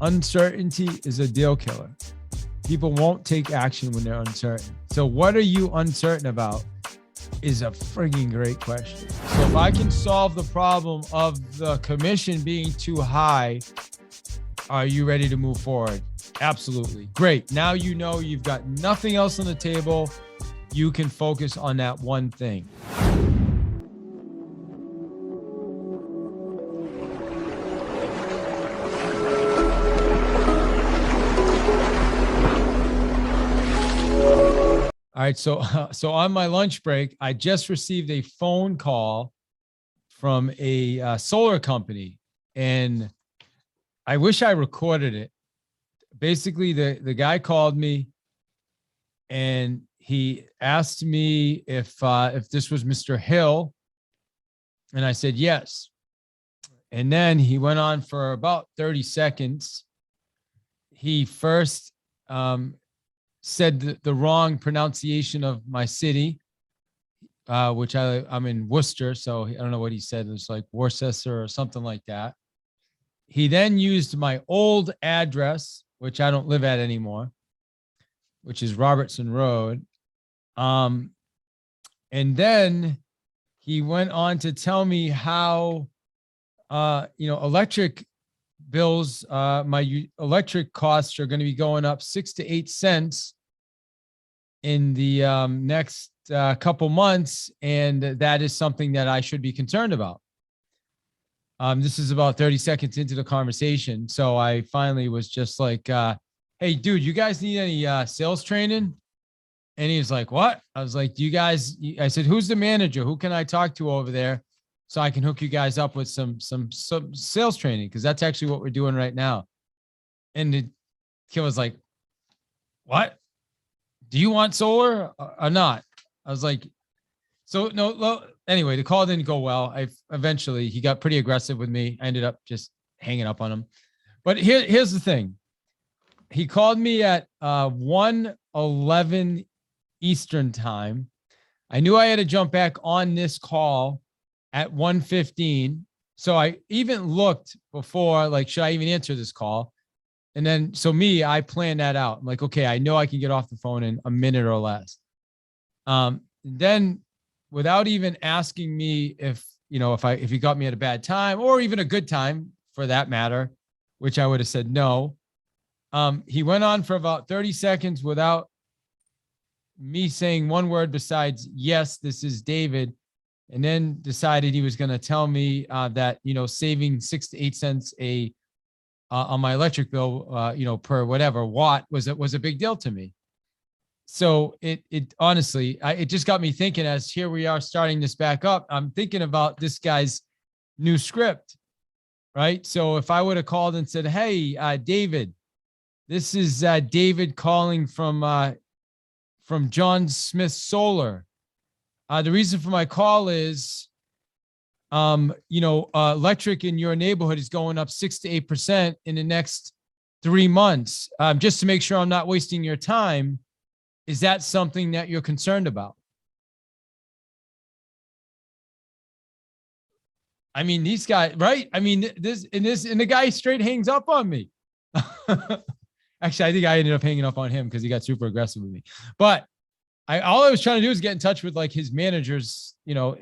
uncertainty is a deal killer. People won't take action when they're uncertain. So what are you uncertain about is a frigging great question. So if I can solve the problem of the commission being too high, are you ready to move forward? Absolutely. Great. Now you know you've got nothing else on the table. You can focus on that one thing. All right, so on my lunch break, I just received a phone call from a solar company, and I wish I recorded it. Basically, the guy called me, and he asked me if this was Mr. Hill, and I said yes. And then he went on for about 30 seconds. He first said the wrong pronunciation of my city, which I'm in Worcester, so I don't know what he said. It was like Worcester or something like that. He then used my old address, which I don't live at anymore, which is Robertson Road. And then he went on to tell me how, electric bills, my electric costs are going to be going up 6 to 8 cents in the next couple months, and that is something that I should be concerned about. This is about 30 seconds into the conversation, so I finally was just like, hey, dude, you guys need any sales training? And he was like, what? I was like, I said, who's the manager? Who can I talk to over there so I can hook you guys up with some sales training? Because that's actually what we're doing right now. And the kid was like, what? Do you want solar or not? I was like, so no. Anyway, the call didn't go well. Eventually he got pretty aggressive with me. I ended up just hanging up on him. But here's the thing. He called me at 1:11 Eastern time. I knew I had to jump back on this call at 1:15. So I even looked before, like, should I even answer this call? And then, I planned that out. I'm like, okay, I know I can get off the phone in a minute or less. Then without even asking me if he got me at a bad time or even a good time for that matter, which I would have said no. He went on for about 30 seconds without me saying one word besides, yes, this is David. And then decided he was going to tell me that, saving 6 to 8 cents on my electric bill, per whatever watt was a big deal to me. So it honestly, it just got me thinking, as here we are starting this back up, I'm thinking about this guy's new script, right? So if I would have called and said, hey, David, this is David calling from John Smith Solar. The reason for my call is, electric in your neighborhood is going up 6 to 8% in the next 3 months. Just to make sure I'm not wasting your time. Is that something that you're concerned about? I mean, these guys, right? I mean, and the guy straight hangs up on me. Actually, I think I ended up hanging up on him because he got super aggressive with me. But all I was trying to do is get in touch with like his managers,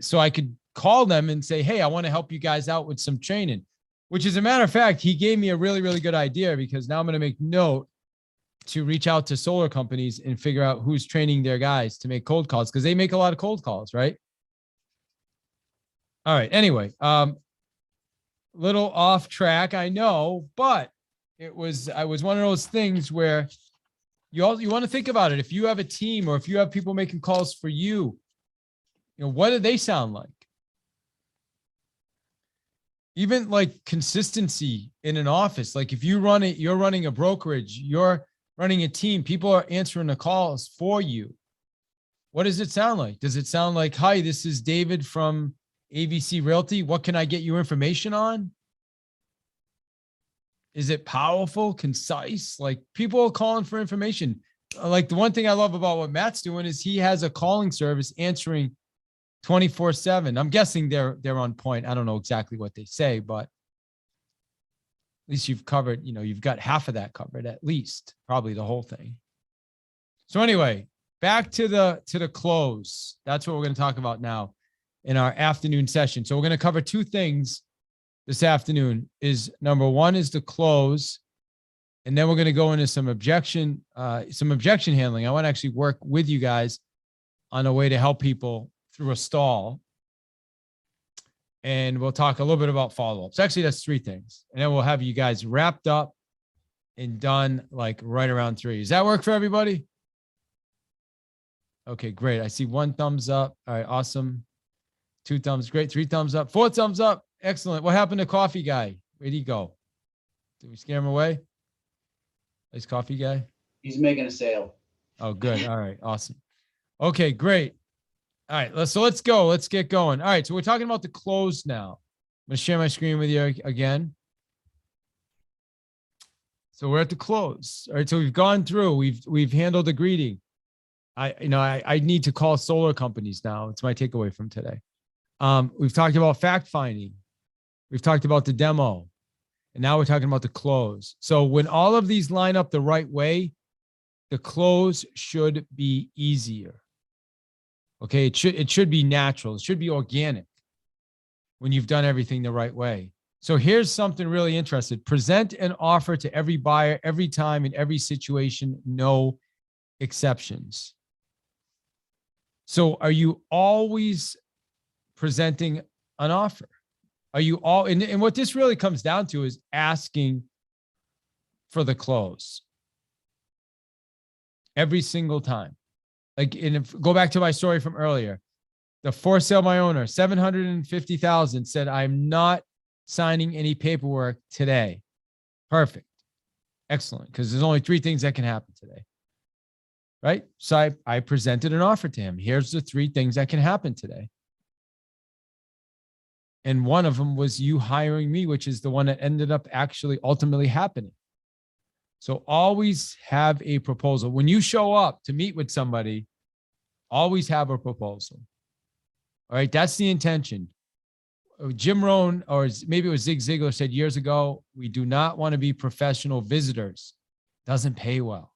so I could call them and say, hey, I want to help you guys out with some training, which, as a matter of fact, he gave me a really, really good idea, because now I'm going to make note to reach out to solar companies and figure out who's training their guys to make cold calls, because they make a lot of cold calls, right? All right. Anyway, little off track, I know, but I was one of those things where you want to think about it. If you have a team, or if you have people making calls for you, what do they sound like? Even like consistency in an office. Like if you're running a brokerage, you're running a team, people are answering the calls for you. What does it sound like? Does it sound like, hi, this is David from ABC Realty. What can I get you information on? Is it powerful, concise? Like, people are calling for information. Like, the one thing I love about what Matt's doing is he has a calling service answering 24/7. I'm guessing they're on point. I don't know exactly what they say, but least you've covered, you've got half of that covered, at least, probably the whole thing. So anyway, back to the close. That's what we're going to talk about now in our afternoon session. So we're going to cover two things this afternoon. Is number one is the close, and then we're going to go into some objection handling. I want to actually work with you guys on a way to help people through a stall. And we'll talk a little bit about follow-ups. Actually, that's three things. And then we'll have you guys wrapped up and done like right around 3. Does that work for everybody? Okay, great. I see 1 thumbs up. All right, awesome. 2 thumbs, great. 3 thumbs up. 4 thumbs up. Excellent. What happened to Coffee Guy? Where'd he go? Did we scare him away? Nice Coffee Guy? He's making a sale. Oh, good. All right, awesome. Okay, great. All right, let's go. Let's get going. All right, so we're talking about the close now. I'm going to share my screen with you again. So we're at the close. All right, so we've gone through. We've handled the greeting. I need to call solar companies now. It's my takeaway from today. We've talked about fact finding. We've talked about the demo, and now we're talking about the close. So when all of these line up the right way, the close should be easier. Okay, it should be natural. It should be organic when you've done everything the right way. So here's something really interesting. Present an offer to every buyer, every time, in every situation, no exceptions. So are you always presenting an offer? Are you all, and what this really comes down to is asking for the close every single time. Like, go back to my story from earlier. The for sale by owner, 750,000, said, I'm not signing any paperwork today. Perfect. Excellent. Because there's only 3 things that can happen today. Right? So I presented an offer to him. Here's the 3 things that can happen today. And one of them was you hiring me, which is the one that ended up actually ultimately happening. So always have a proposal. When you show up to meet with somebody, always have a proposal. All right, that's the intention. Jim Rohn, or maybe it was Zig Ziglar, said years ago, we do not want to be professional visitors. Doesn't pay well.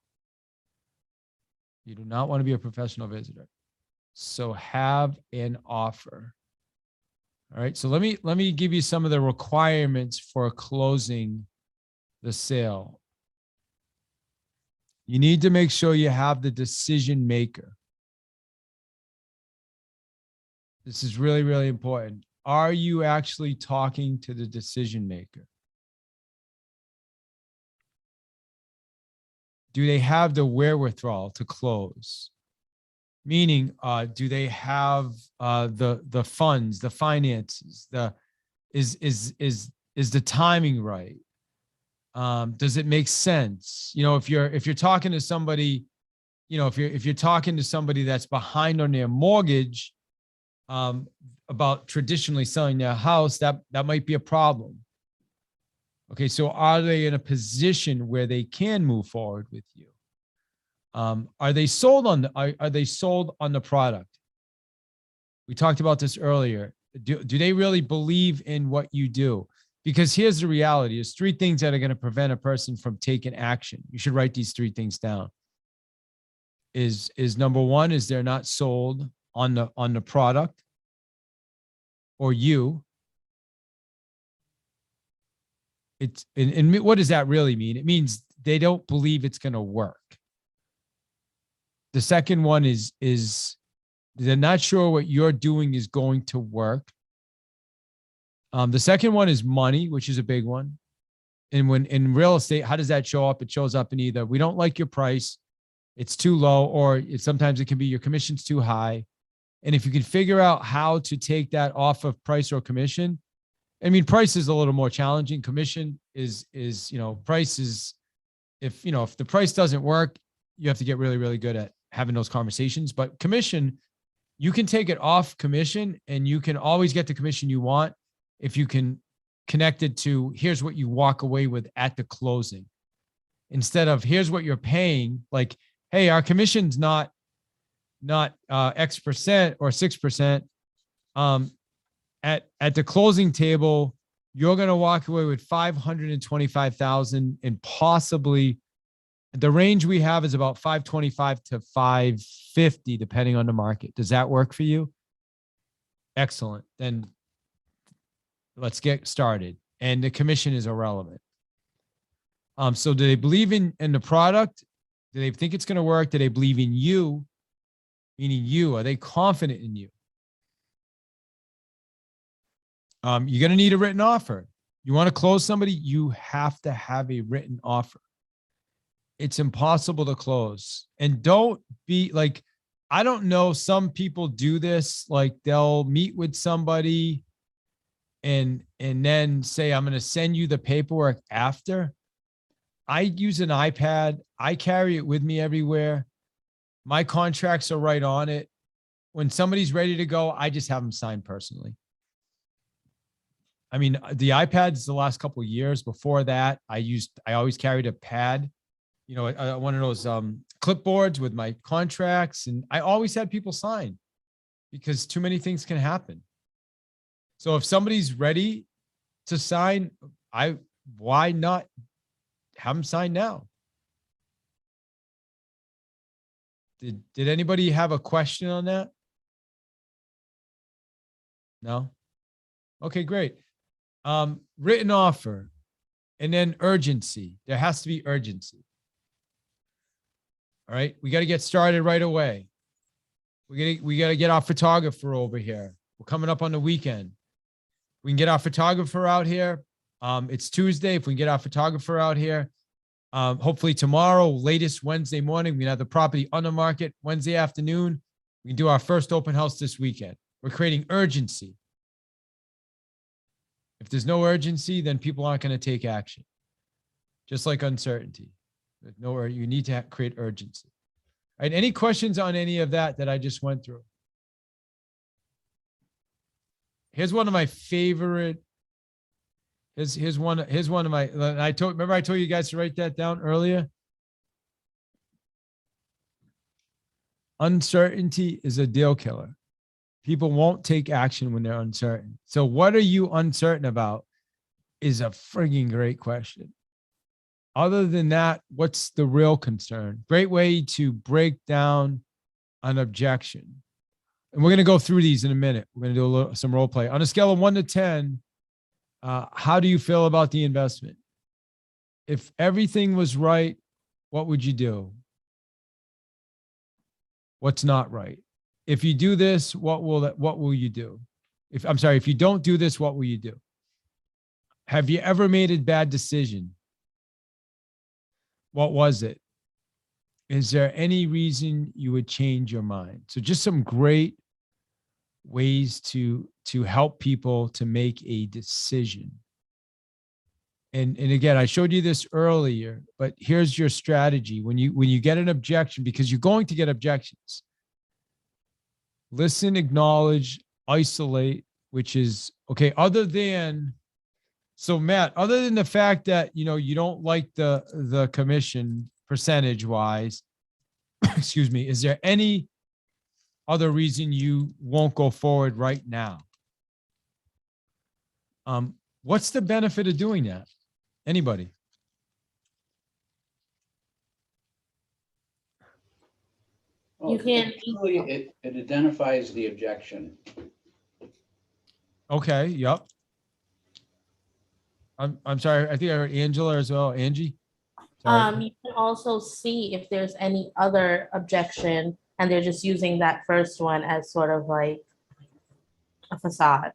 You do not want to be a professional visitor. So have an offer. All right, so let me give you some of the requirements for closing the sale. You need to make sure you have the decision maker. This is really, really important. Are you actually talking to the decision maker? Do they have the wherewithal to close? Meaning, do they have the funds, the finances? Is the timing right? Does it make sense? If you're talking to somebody, if you're talking to somebody that's behind on their mortgage, about traditionally selling their house, that might be a problem. Okay, so are they in a position where they can move forward with you? Are they sold on the product? We talked about this earlier. Do they really believe in what you do? Because here's the reality. There's 3 things that are going to prevent a person from taking action. You should write these 3 things down. Is number 1, is they're not sold on the product or you. And what does that really mean? It means they don't believe it's going to work. The second one is they're not sure what you're doing is going to work. The second one is money, which is a big one. And when in real estate, how does that show up? It shows up in either we don't like your price, it's too low, or sometimes it can be your commission's too high. And if you can figure out how to take that off of price or commission, I mean, price is a little more challenging. Commission is price is, if the price doesn't work, you have to get really, really good at having those conversations. But commission, you can take it off commission and you can always get the commission you want if you can connect it to here's what you walk away with at the closing. Instead of here's what you're paying, like, hey, our commission's not X% or 6%. At the closing table, you're going to walk away with 525,000 and possibly the range we have is about 525 to 550, depending on the market. Does that work for you? Excellent. Then let's get started. And the commission is irrelevant. So do they believe in the product? Do they think it's going to work? Do they believe in you? Meaning you, are they confident in you? You're going to need a written offer. You want to close somebody, you have to have a written offer. It's impossible to close. And don't be like, I don't know, some people do this, like they'll meet with somebody and then say, I'm going to send you the paperwork after. I use an iPad. I carry it with me everywhere. My contracts are right on it. When somebody's ready to go, I just have them signed personally. I mean, the iPads the last couple of years. Before that, I always carried a pad, you know, one of those clipboards with my contracts, and I always had people sign because too many things can happen. So if somebody's ready to sign, why not have them sign now? Did anybody have a question on that? No? Okay, great. Written offer and then urgency. There has to be urgency. All right. We got to get started right away. We got to get our photographer over here. We're coming up on the weekend. We can get our photographer out here. It's Tuesday. If we can get our photographer out here, hopefully tomorrow, latest Wednesday morning, we can have the property on the market Wednesday afternoon. We can do our first open house this weekend. We're creating urgency. If there's no urgency, then people aren't going to take action. Just like uncertainty. You need to create urgency. All right. Any questions on any of that I just went through? Here's one of my favorite. Here's one of my. Remember I told you guys to write that down earlier. Uncertainty is a deal killer. People won't take action when they're uncertain. So what are you uncertain about is a frigging great question. Other than that, what's the real concern? Great way to break down an objection. And we're going to go through these in a minute. We're going to do some role play. On a scale of 1 to 10, how do you feel about the investment? If everything was right, what would you do? What's not right? If you do this, what will you do? If you don't do this, what will you do? Have you ever made a bad decision? What was it? Is there any reason you would change your mind? So just some great ways to help people to make a decision. And again, I showed you this earlier, but here's your strategy. When you get an objection, because you're going to get objections, listen, acknowledge, isolate, which is okay. So Matt, other than the fact that, you don't like the commission percentage wise, excuse me, is there any other reason you won't go forward right now? What's the benefit of doing that? Anybody? Well, You can't. it identifies the objection. Okay. Yep. I'm sorry. I think I heard Angela as well. Angie. Sorry. You can also see if there's any other objection and they're just using that first one as sort of like a facade.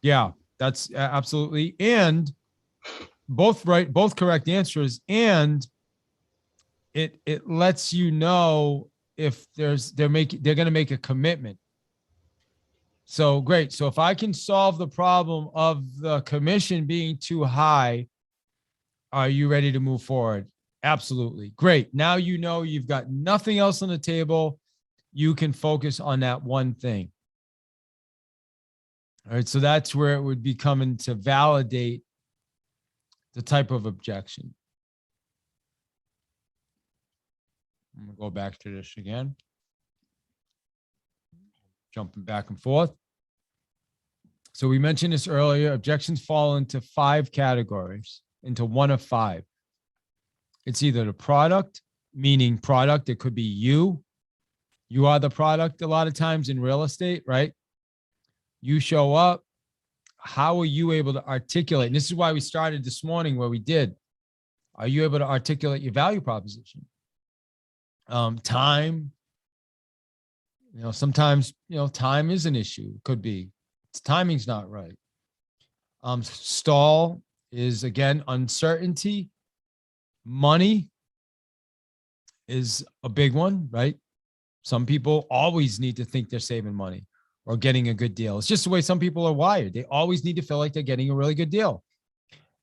Yeah, that's absolutely. And both right, both correct answers. And it lets you know if they're going to make a commitment. So great. So if I can solve the problem of the commission being too high, are you ready to move forward? Absolutely. Great. Now you know you've got nothing else on the table. You can focus on that one thing. All right. So that's where it would be coming to validate the type of objection. I'm going to go back to this again. Jumping back and forth. So we mentioned this earlier. Objections fall into 5 categories, into one of 5. It's either the product, meaning product. It could be you. You are the product a lot of times in real estate, right? You show up. How are you able to articulate? And this is why we started this morning where we did. Are you able to articulate your value proposition? Time. Sometimes, time is an issue. Could be. Timing's not right. Stall is, again, uncertainty. Money is a big one, right? Some people always need to think they're saving money or getting a good deal. It's just the way some people are wired. They always need to feel like they're getting a really good deal.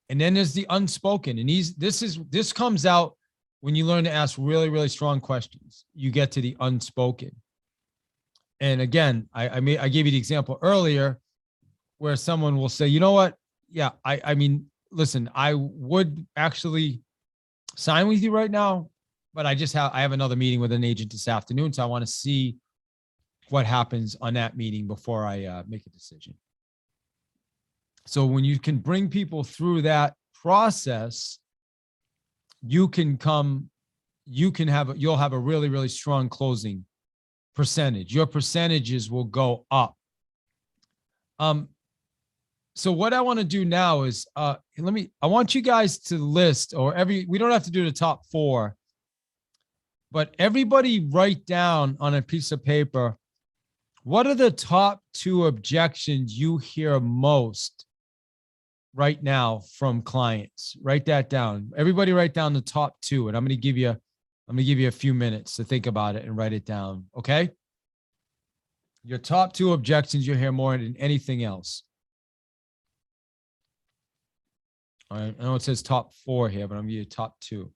And then there's the unspoken. And this comes out when you learn to ask really, really strong questions. You get to the unspoken. And again, I gave you the example earlier where someone will say, you know what? Yeah, I mean, listen, I would actually sign with you right now, but I have another meeting with an agent this afternoon. So I want to see what happens on that meeting before I make a decision. So when you can bring people through that process, you'll have a really, really strong closing percentage. Your percentages will go up. So what I want to do now is, I want you guys to list, we don't have to do the top 4, but everybody write down on a piece of paper, what are the top 2 objections you hear most right now from clients? Write that down. Everybody write down the top 2, and I'm going to give you a few minutes to think about it and write it down. Okay. Your top 2 objections you hear more than anything else. All right. I know it says top 4 here, but I'm going to give you top 2.